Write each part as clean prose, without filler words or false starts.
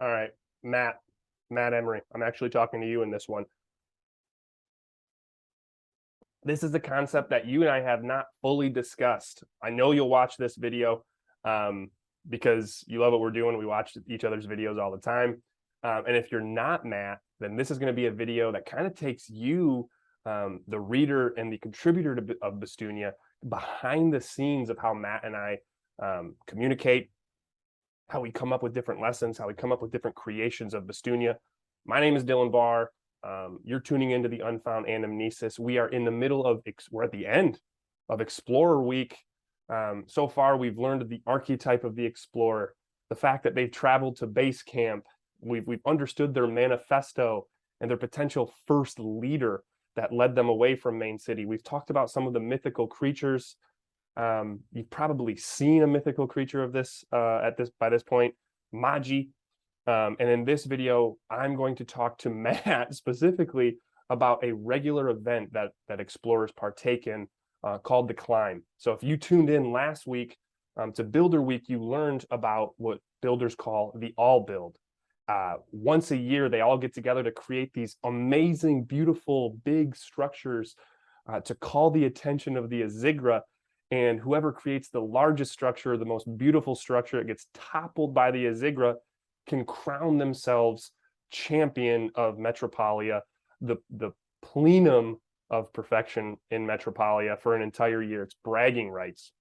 All right, Matt Emery. I'm actually talking to you in this one. This is a concept that you and I have not fully discussed. I know you'll watch this video um, because you love what we're doing. We watch each other's videos all the time. And if you're not Matt, then this is going to be a video that kind of takes you, the reader and the contributor of Bastunia, behind the scenes of how Matt and I communicate, how we come up with different lessons, how we come up with different creations of Bastunia. My name is Dillon. You're tuning into the Unfound Anamnesis. We are in the middle of, we're at the end of Explorer Week. So far, we've learned the archetype of the explorer, the fact that they've traveled to base camp. We've understood their manifesto and their potential first leader that led them away from Main City. We've talked about some of the mythical creatures. You've probably seen a mythical creature of this by this point, Magi. And in this video, I'm going to talk to Matt specifically about a regular event that explorers partake in called the climb. So if you tuned in last week to Builder Week, you learned about what builders call the all build. Once a year, they all get together to create these amazing, beautiful, big structures to call the attention of the Azigra. And whoever creates the largest structure, the most beautiful structure, it gets toppled by the Azigra, can crown themselves champion of Metropolia, the plenum of perfection in Metropolia for an entire year. It's bragging rights.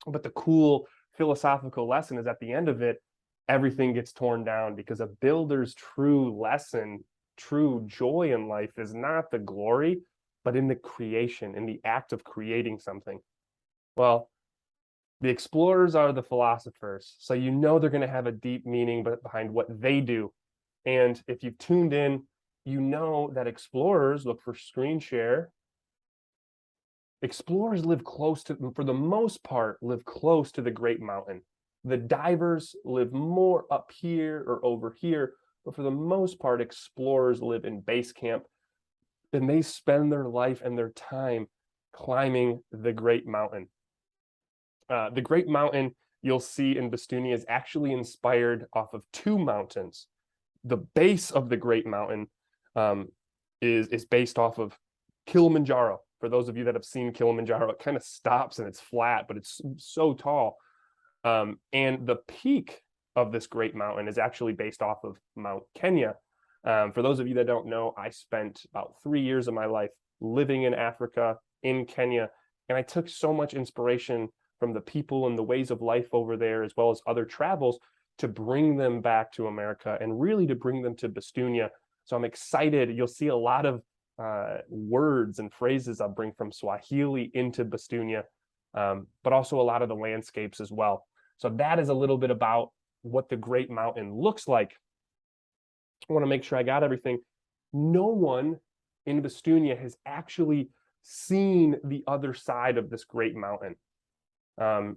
But the cool philosophical lesson is at the end of it, everything gets torn down, because a builder's true lesson, true joy in life is not the glory, but in the creation, in the act of creating something. Well, the explorers are the philosophers, so you know they're going to have a deep meaning behind what they do. And if you've tuned in, you know that explorers, look for screen share. Explorers live close to, for the most part, live close to the Great Mountain. The divers live more up here or over here, but for the most part, explorers live in base camp, and they spend their life and their time climbing the Great Mountain. The Great Mountain you'll see in Bastunia is actually inspired off of two mountains. The base of the Great Mountain is based off of Kilimanjaro. For those of you that have seen Kilimanjaro, it kind of stops and it's flat, but it's so tall. And the peak of this Great Mountain is actually based off of Mount Kenya. For those of you that don't know, I spent about 3 years of my life living in Africa, in Kenya, and I took so much inspiration from the people and the ways of life over there, as well as other travels, to bring them back to America and really to bring them to Bastunia. So I'm excited. You'll see a lot of words and phrases I'll bring from Swahili into Bastunia, but also a lot of the landscapes as well. So that is a little bit about what the Great Mountain looks like. I want to make sure I got everything. No one in Bastunia has actually seen the other side of this Great Mountain.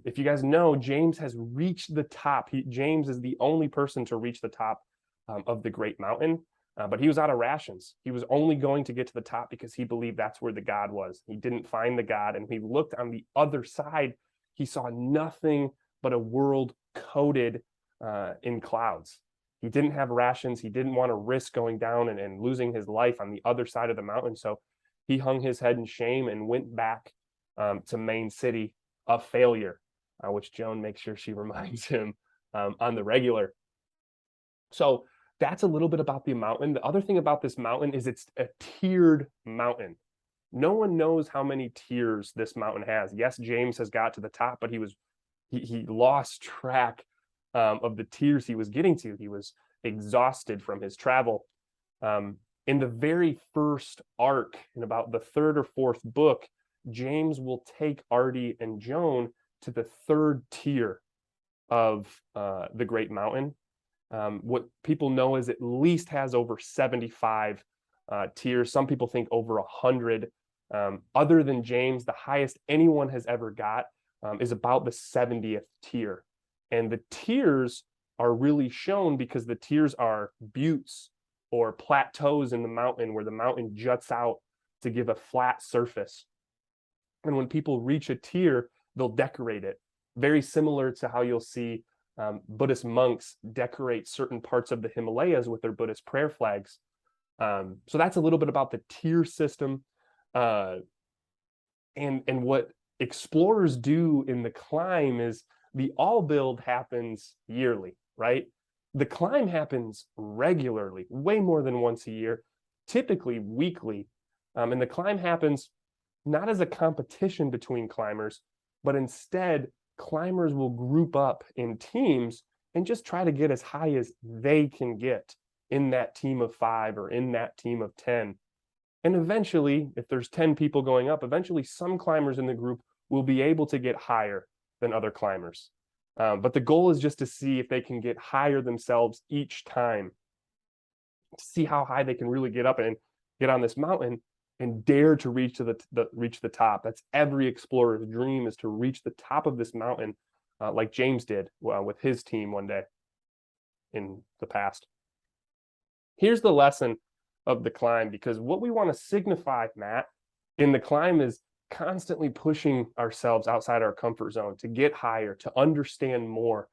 If you guys know, James has reached the top. James is the only person to reach the top of the Great Mountain, but he was out of rations. He was only going to get to the top because he believed that's where the God was. He didn't find the God, and he looked on the other side. He saw nothing but a world coated in clouds. He didn't have rations. He didn't want to risk going down and losing his life on the other side of the mountain. So he hung his head in shame and went back to Main City, a failure, which Joan makes sure she reminds him on the regular. So that's a little bit about the mountain. The other thing about this mountain is it's a tiered mountain. No one knows how many tiers this mountain has. Yes, James has got to the top, but he lost track of the tiers he was getting to. He was exhausted from his travel. In the very first arc, in about the third or fourth book, James will take Artie and Joan to the third tier of the Great Mountain. What people know is it at least has over 75 tiers. Some people think over 100. Other than James, the highest anyone has ever got is about the 70th tier. And the tiers are really shown because the tiers are buttes or plateaus in the mountain where the mountain juts out to give a flat surface. And when people reach a tier, they'll decorate it. Very similar to how you'll see Buddhist monks decorate certain parts of the Himalayas with their Buddhist prayer flags. So that's a little bit about the tier system. And what explorers do in the climb is the all build happens yearly, right? The climb happens regularly, way more than once a year, typically weekly. And the climb happens not as a competition between climbers, but instead climbers will group up in teams and just try to get as high as they can get in that team of 5 or in that team of 10. And eventually, if there's 10 people going up, eventually some climbers in the group will be able to get higher than other climbers. But the goal is just to see if they can get higher themselves each time, to see how high they can really get up and get on this mountain and dare to reach to reach the top. That's every explorer's dream, is to reach the top of this mountain, like James did with his team one day in the past. Here's the lesson of the climb, because what we want to signify, Matt, in the climb is constantly pushing ourselves outside our comfort zone to get higher, to understand more,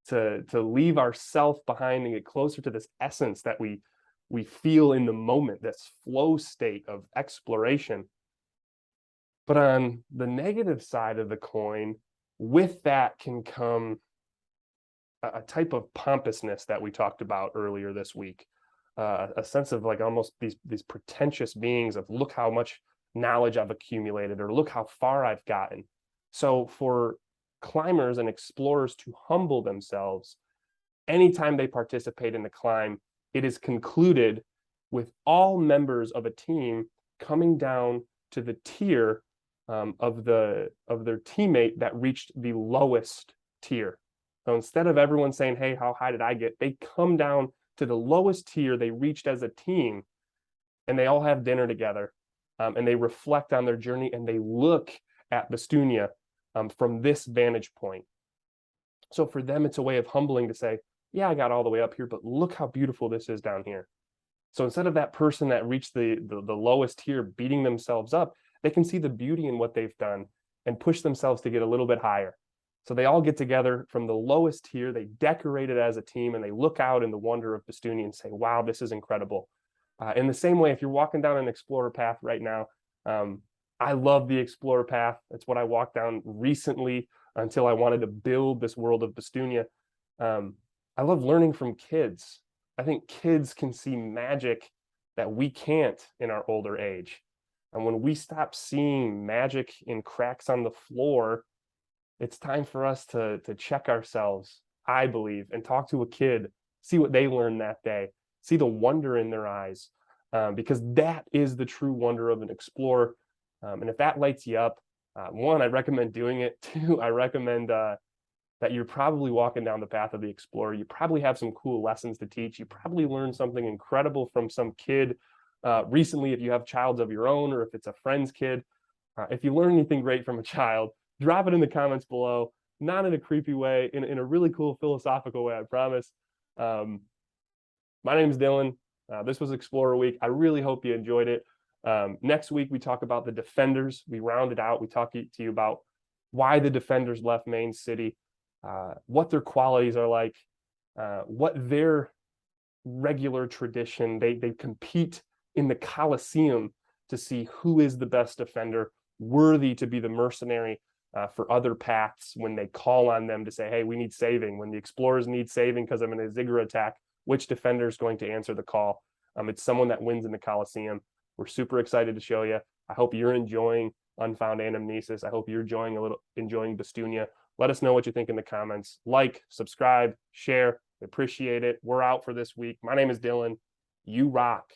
to leave ourself behind and get closer to this essence that we feel in the moment, this flow state of exploration. But on the negative side of the coin, with that can come a type of pompousness that we talked about earlier this week. A sense of like almost these pretentious beings of, look how much knowledge I've accumulated, or look how far I've gotten. So for climbers and explorers to humble themselves anytime they participate in the climb, it is concluded with all members of a team coming down to the tier of their teammate that reached the lowest tier. So instead of everyone saying, hey, how high did I get? They come down to the lowest tier they reached as a team, and they all have dinner together, and they reflect on their journey, and they look at Bastunia from this vantage point. So for them, it's a way of humbling to say, yeah, I got all the way up here, but look how beautiful this is down here. So instead of that person that reached the lowest tier beating themselves up, they can see the beauty in what they've done and push themselves to get a little bit higher. So they all get together from the lowest tier, they decorate it as a team, and they look out in the wonder of Bastunia and say, wow, this is incredible. In the same way, if you're walking down an explorer path right now, I love the explorer path. It's what I walked down recently until I wanted to build this world of Bastunia. I love learning from kids. I think kids can see magic that we can't in our older age. And when we stop seeing magic in cracks on the floor, it's time for us to check ourselves, I believe, and talk to a kid, see what they learned that day, see the wonder in their eyes, because that is the true wonder of an explorer. And if that lights you up, one, I recommend doing it. Two, I recommend that you're probably walking down the path of the explorer. You probably have some cool lessons to teach. You probably learned something incredible from some kid recently, if you have childs of your own, or if it's a friend's kid. If you learn anything great from a child, drop it in the comments below, not in a creepy way, in a really cool philosophical way, I promise. My name is Dillon. This was Explorer Week. I really hope you enjoyed it. Next week, we talk about the defenders. We round it out. We talk to you about why the defenders left Main City, what their qualities are like, what their regular tradition. They compete in the Colosseum to see who is the best defender, worthy to be the mercenary for other paths when they call on them to say, hey, we need saving. When the explorers need saving because of an Azigura attack, which defender is going to answer the call? It's someone that wins in the Colosseum. We're super excited to show you. I hope you're enjoying Unfound Anamnesis. I hope you're enjoying Bastunia. Let us know what you think in the comments. Like, subscribe, share. We appreciate it. We're out for this week. My name is Dillon. You rock.